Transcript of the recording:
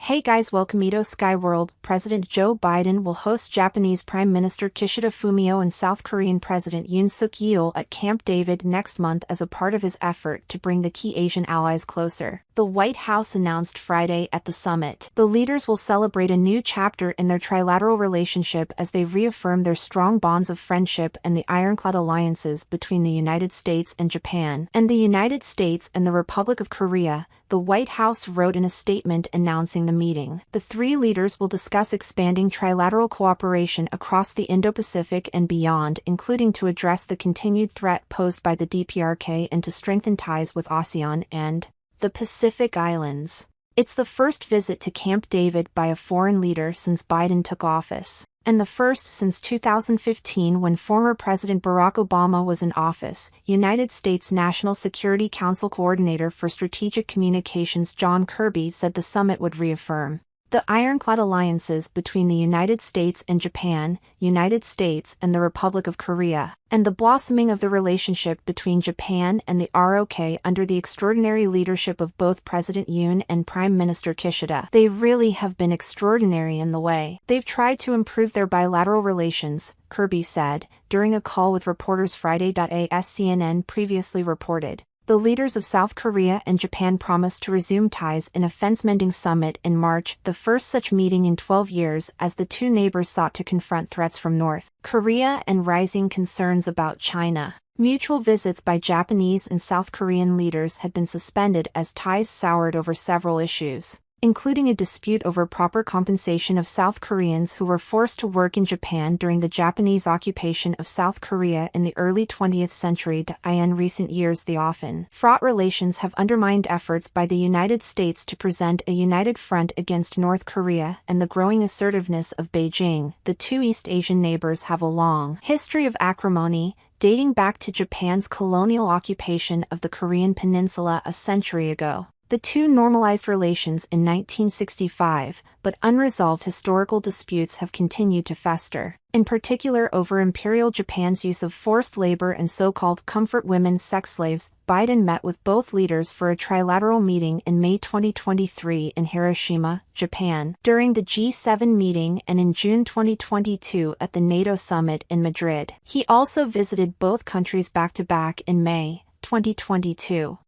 Hey guys, welcome to Sky World. President Joe Biden will host Japanese Prime Minister Kishida Fumio and South Korean President Yoon Yeol at Camp David next month as a part of his effort to bring the key Asian allies closer. The White House announced Friday at the summit. The leaders will celebrate a new chapter in their trilateral relationship as they reaffirm their strong bonds of friendship and the ironclad alliances between the United States and Japan, and the United States and the Republic of Korea, the White House wrote in a statement announcing the meeting. The three leaders will discuss expanding trilateral cooperation across the Indo-Pacific and beyond, including to address the continued threat posed by the DPRK and to strengthen ties with ASEAN and the Pacific Islands. It's the first visit to Camp David by a foreign leader since Biden took office, and the first since 2015 when former President Barack Obama was in office. United States National Security Council Coordinator for Strategic Communications John Kirby said the summit would reaffirm the ironclad alliances between the United States and Japan, United States and the Republic of Korea, and the blossoming of the relationship between Japan and the ROK under the extraordinary leadership of both President Yoon and Prime Minister Kishida. They really have been extraordinary in the way they've tried to improve their bilateral relations, Kirby said, during a call with reporters Friday. As CNN previously reported, the leaders of South Korea and Japan promised to resume ties in a fence-mending summit in March, the first such meeting in 12 years as the two neighbors sought to confront threats from North Korea and rising concerns about China. Mutual visits by Japanese and South Korean leaders had been suspended as ties soured over several issues, including a dispute over proper compensation of South Koreans who were forced to work in Japan during the Japanese occupation of South Korea in the early 20th century. In recent years, the often fraught relations have undermined efforts by the United States to present a united front against North Korea and the growing assertiveness of Beijing. The two East Asian neighbors have a long history of acrimony, dating back to Japan's colonial occupation of the Korean peninsula a century ago. The two normalized relations in 1965, but unresolved historical disputes have continued to fester, in particular over Imperial Japan's use of forced labor and so-called comfort women's sex slaves. Biden met with both leaders for a trilateral meeting in May 2023 in Hiroshima, Japan, during the G7 meeting, and in June 2022 at the NATO summit in Madrid. He also visited both countries back-to-back in May 2022.